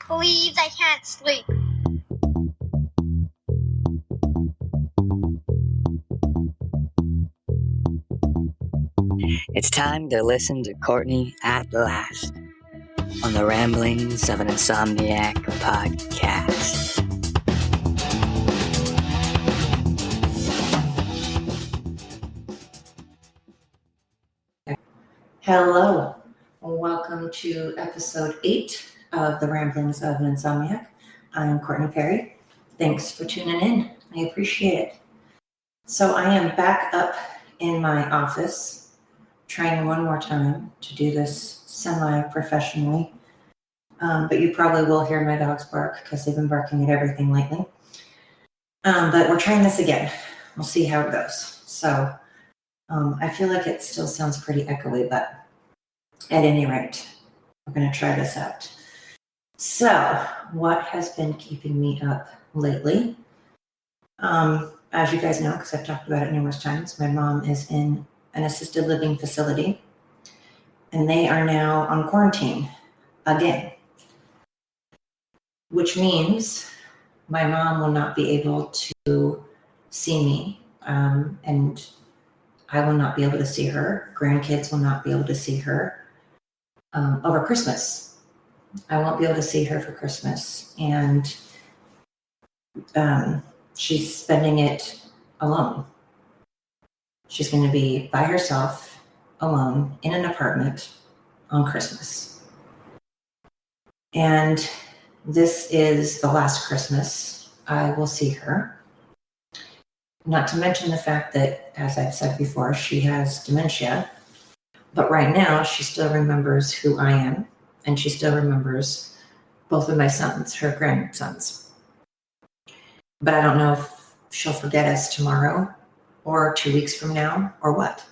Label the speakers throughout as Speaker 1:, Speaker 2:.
Speaker 1: Please, I can't sleep.
Speaker 2: It's time to listen to Courtney at last on the Ramblings of an Insomniac podcast.
Speaker 3: Hello, welcome to episode 8 of the Ramblings of an Insomniac. I'm Courtney Perry. Thanks for tuning in. I appreciate it. So I am back up in my office, trying one more time to do this semi-professionally. But you probably will hear my dogs bark because they've been barking at everything lately. But we're trying this again. We'll see how it goes. So I feel like it still sounds pretty echoey, but at any rate, we're going to try this out. So, what has been keeping me up lately? As you guys know, because I've talked about it numerous times, my mom is in an assisted living facility, and they are now on quarantine again, which means my mom will not be able to see me, and I will not be able to see her. Grandkids will not be able to see her over Christmas. I won't be able to see her for Christmas, and she's spending it alone. She's going to be by herself, alone, in an apartment on Christmas. And this is the last Christmas I will see her. Not to mention the fact that, as I've said before, she has dementia. But right now, she still remembers who I am, and she still remembers both of my sons, her grandsons. But I don't know if she'll forget us tomorrow or 2 weeks from now or what.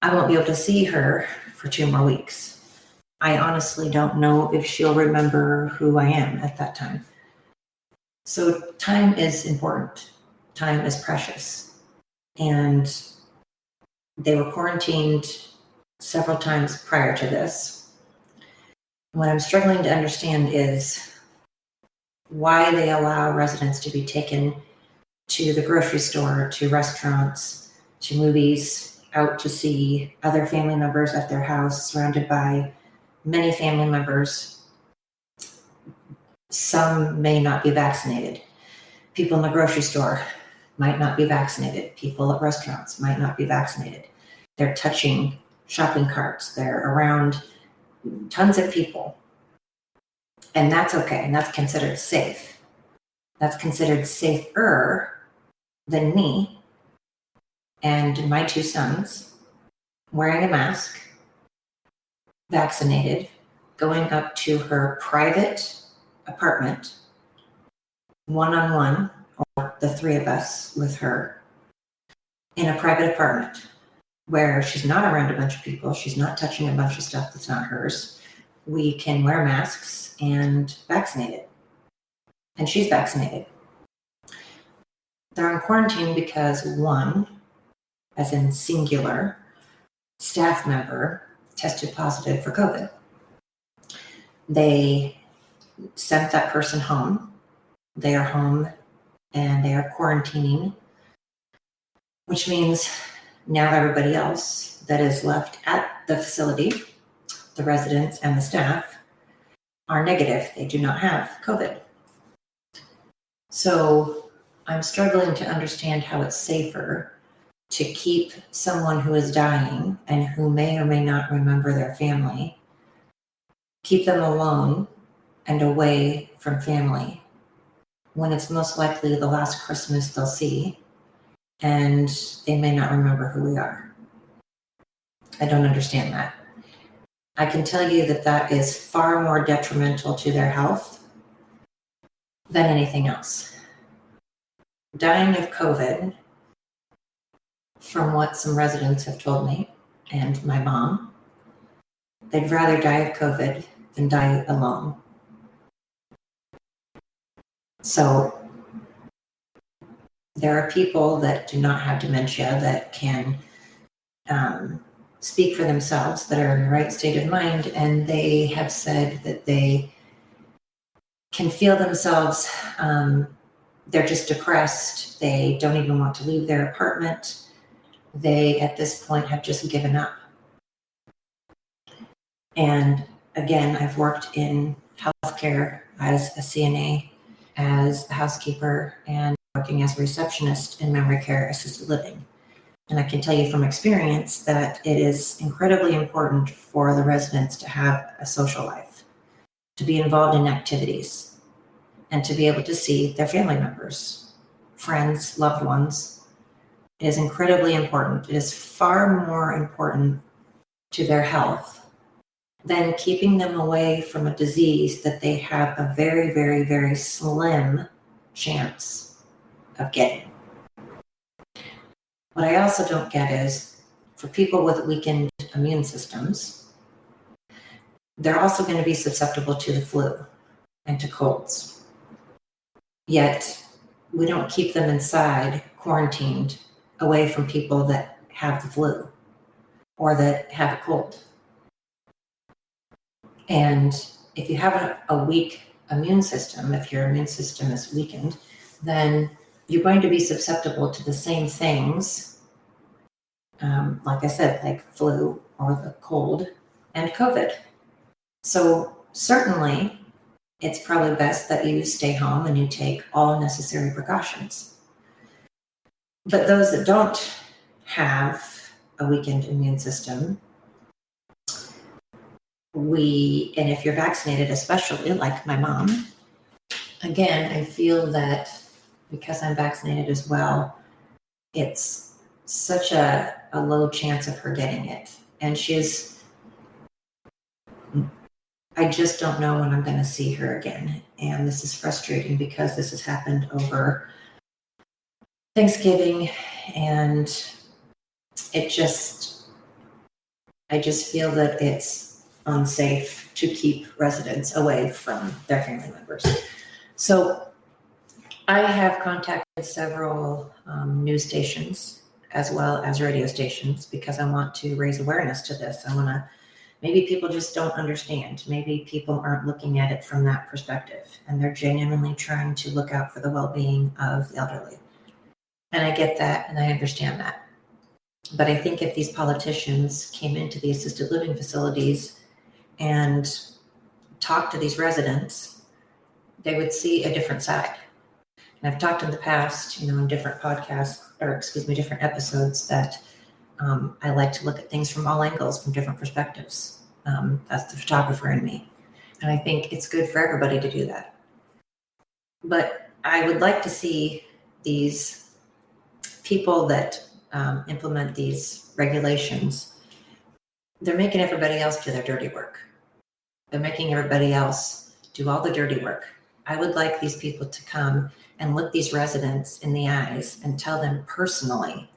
Speaker 3: I won't be able to see her for 2 more weeks. I honestly don't know if she'll remember who I am at that time. So time is important. Time is precious. And they were quarantined several times prior to this. What I'm struggling to understand is why they allow residents to be taken to the grocery store, to restaurants, to movies, out to see other family members at their house, surrounded by many family members. Some may not be vaccinated. People in the grocery store might not be vaccinated. People at restaurants might not be vaccinated. They're touching shopping carts. They're around tons of people. And that's okay. And that's considered safe. That's considered safer than me and my 2 sons wearing a mask, vaccinated, going up to her private apartment, one-on-one, or the 3 of us with her, in a private apartment where she's not around a bunch of people. She's not touching a bunch of stuff that's not hers. We can wear masks and vaccinated. And she's vaccinated. They're on quarantine because one, as in singular, staff member tested positive for COVID. They sent that person home. They are home and they are quarantining, which means now everybody else that is left at the facility, the residents and the staff, are negative. They do not have COVID. So I'm struggling to understand how it's safer to keep someone who is dying and who may or may not remember their family, keep them alone and away from family when it's most likely the last Christmas they'll see, and they may not remember who we are. I don't understand that. I can tell you that that is far more detrimental to their health than anything else. Dying of COVID, from what some residents have told me, and my mom, they'd rather die of COVID than die alone. So there are people that do not have dementia that can speak for themselves, that are in the right state of mind, and they have said that they can feel themselves, they're just depressed. They don't even want to leave their apartment. They, at this point, have just given up. And again, I've worked in healthcare as a CNA, as a housekeeper, and working as a receptionist in memory care assisted living. And I can tell you from experience that it is incredibly important for the residents to have a social life, to be involved in activities, and to be able to see their family members, friends, loved ones. It is incredibly important. It is far more important to their health than keeping them away from a disease that they have a very, very, very slim chance of getting. What I also don't get is for people with weakened immune systems, they're also going to be susceptible to the flu and to colds. Yet we don't keep them inside, quarantined, away from people that have the flu or that have a cold. And if you have a weak immune system, if your immune system is weakened, then you're going to be susceptible to the same things, like I said, like flu or the cold and COVID. So certainly it's probably best that you stay home and you take all necessary precautions. But those that don't have a weakened immune system, and if you're vaccinated, especially like my mom, again, I feel that because I'm vaccinated as well, it's such a low chance of her getting it. And I just don't know when I'm going to see her again. And this is frustrating because this has happened over Thanksgiving, and I just feel that it's unsafe to keep residents away from their family members. So I have contacted several news stations as well as radio stations because I want to raise awareness to this. Maybe people just don't understand. Maybe people aren't looking at it from that perspective, and they're genuinely trying to look out for the well-being of the elderly. And I get that, and I understand that. But I think if these politicians came into the assisted living facilities and talked to these residents, they would see a different side. And I've talked in the past, in different podcasts, different episodes, that I like to look at things from all angles, from different perspectives. That's the photographer in me. And I think it's good for everybody to do that. But I would like to see these people that implement these regulations, they're making everybody else do their dirty work. They're making everybody else do all the dirty work. I would like these people to come and look these residents in the eyes and tell them personally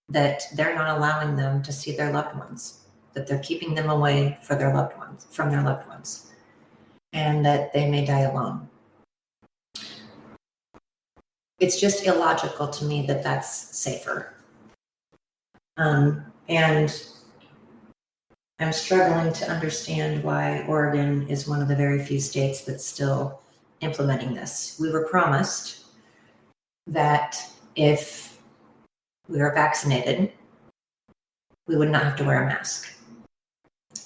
Speaker 3: that they're not allowing them to see their loved ones, that they're keeping them away from their loved ones, and that they may die alone. It's just illogical to me that that's safer. And I'm struggling to understand why Oregon is one of the very few states that's still implementing this. We were promised that if we were vaccinated, we would not have to wear a mask.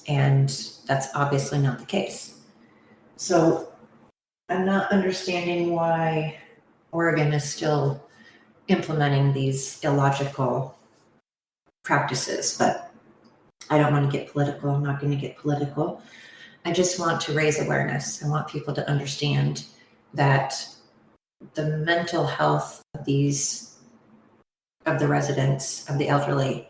Speaker 3: And that's obviously not the case. So I'm not understanding why Oregon is still implementing these illogical practices, but I don't want to get political. I'm not going to get political. I just want to raise awareness. I want people to understand that the mental health of the residents, of the elderly,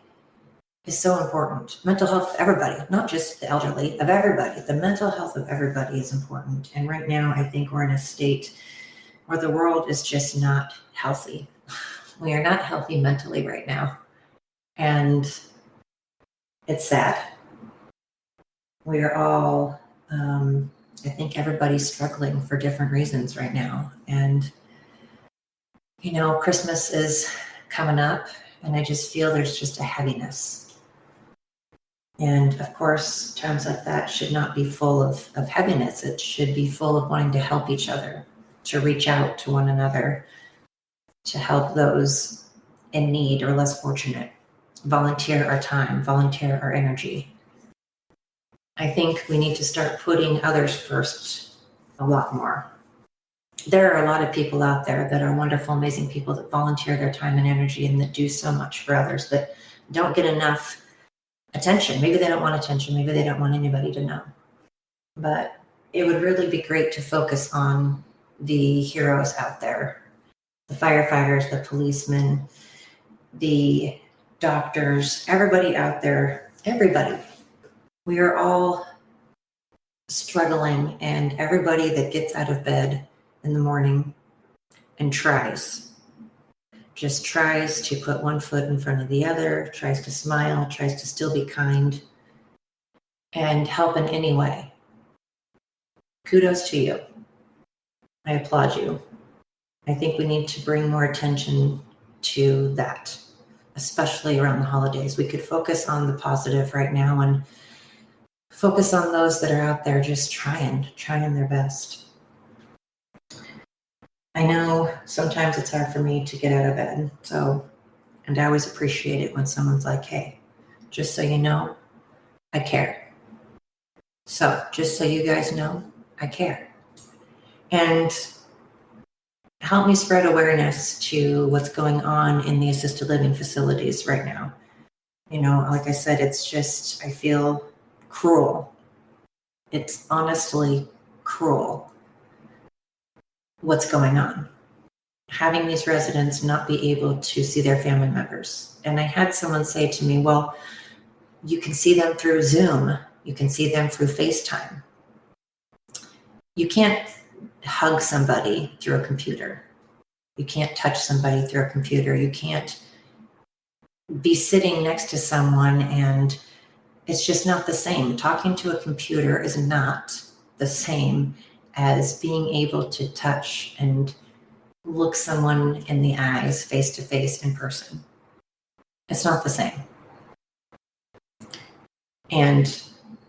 Speaker 3: is so important. Mental health of everybody, not just the elderly, of everybody. The mental health of everybody is important. And right now, I think we're in a state where the world is just not healthy. We are not healthy mentally right now. And it's sad. We are all, I think everybody's struggling for different reasons right now. And, Christmas is coming up, and I just feel there's just a heaviness. And of course, times like that should not be full of heaviness. It should be full of wanting to help each other, to reach out to one another, to help those in need or less fortunate, volunteer our time, volunteer our energy. I think we need to start putting others first a lot more. There are a lot of people out there that are wonderful, amazing people that volunteer their time and energy and that do so much for others that don't get enough attention. Maybe they don't want attention. Maybe they don't want anybody to know. But it would really be great to focus on the heroes out there, the firefighters, the policemen, the doctors, everybody out there, everybody. We are all struggling, and everybody that gets out of bed in the morning and just tries to put one foot in front of the other, tries to smile, tries to still be kind, and help in any way. Kudos to you. I applaud you. I think we need to bring more attention to that, especially around the holidays. We could focus on the positive right now and focus on those that are out there just trying their best. I know sometimes it's hard for me to get out of bed, and I always appreciate it when someone's like, hey, just so you know, I care. So just so you guys know, I care. And help me spread awareness to what's going on in the assisted living facilities right now. You know, like I said, it's just, I feel cruel. It's honestly cruel what's going on. Having these residents not be able to see their family members. And I had someone say to me, well, you can see them through Zoom. You can see them through FaceTime. You can't hug somebody through a computer. You can't touch somebody through a computer. You can't be sitting next to someone, and it's just not the same. Talking to a computer is not the same as being able to touch and look someone in the eyes face to face in person. It's not the same. And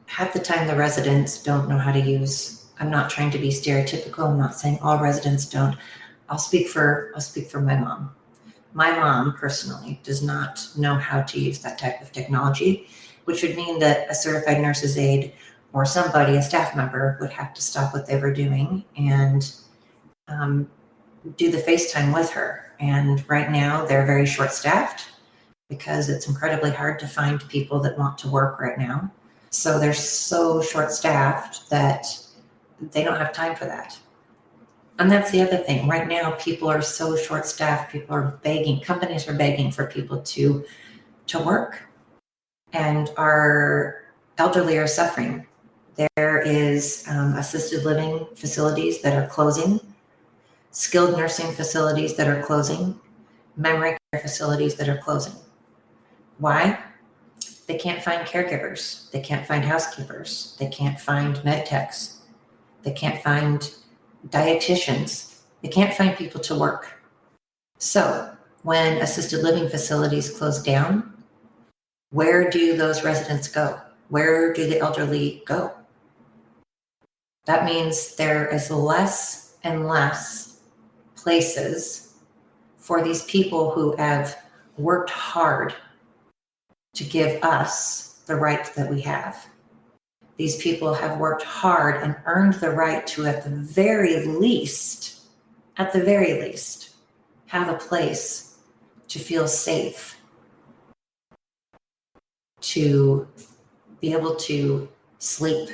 Speaker 3: half the time the residents don't know how to use, I'm not trying to be stereotypical. I'm not saying all residents don't. I'll speak for my mom. My mom personally does not know how to use that type of technology, which would mean that a certified nurse's aide or somebody, a staff member, would have to stop what they were doing and do the FaceTime with her. And right now they're very short-staffed because it's incredibly hard to find people that want to work right now. So they're so short-staffed that they don't have time for that. And that's the other thing. Right now, people are so short-staffed. People are begging. Companies are begging for people to work, and our elderly are suffering. There is assisted living facilities that are closing, skilled nursing facilities that are closing, memory care facilities that are closing. Why? They can't find caregivers. They can't find housekeepers. They can't find med techs. They can't find dietitians. They can't find people to work. So when assisted living facilities close down, where do those residents go? Where do the elderly go? That means there is less and less places for these people who have worked hard to give us the rights that we have. These people have worked hard and earned the right to, at the very least, have a place to feel safe, to be able to sleep,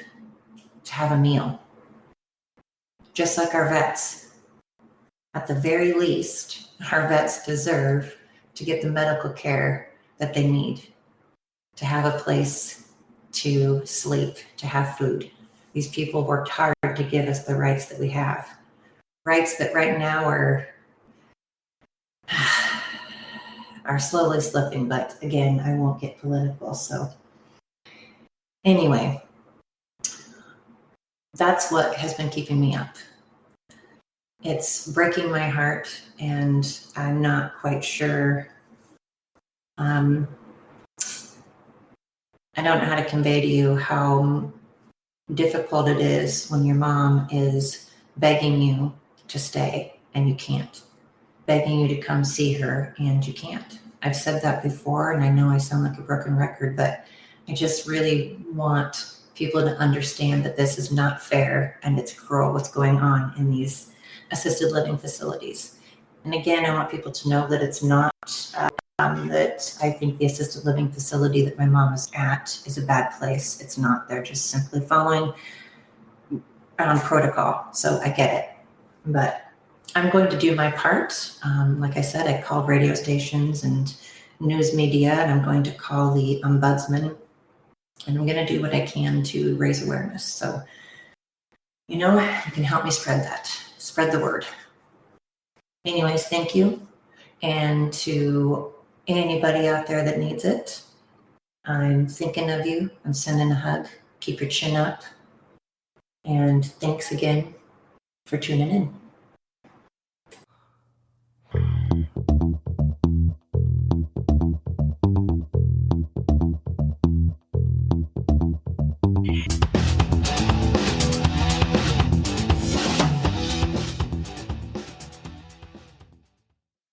Speaker 3: to have a meal. Just like our vets. At the very least, our vets deserve to get the medical care that they need, to have a place to sleep, to have food. These people worked hard to give us the rights that we have. Rights that right now are slowly slipping, but again, I won't get political. So anyway, that's what has been keeping me up. It's breaking my heart, and I'm not quite sure I don't know how to convey to you how difficult it is when your mom is begging you to stay and you can't, begging you to come see her and you can't. I've said that before, and I know I sound like a broken record, but I just really want people to understand that this is not fair and it's cruel what's going on in these assisted living facilities. And again, I want people to know that it's not that I think the assisted living facility that my mom is at is a bad place. It's not. They're just simply following protocol. So I get it. But I'm going to do my part. Like I said, I called radio stations and news media, and I'm going to call the ombudsman, and I'm going to do what I can to raise awareness. So, you can help me spread that, spread the word. Anyways, thank you. And to anybody out there that needs it, I'm thinking of you. I'm sending a hug. Keep your chin up. And thanks again for tuning in.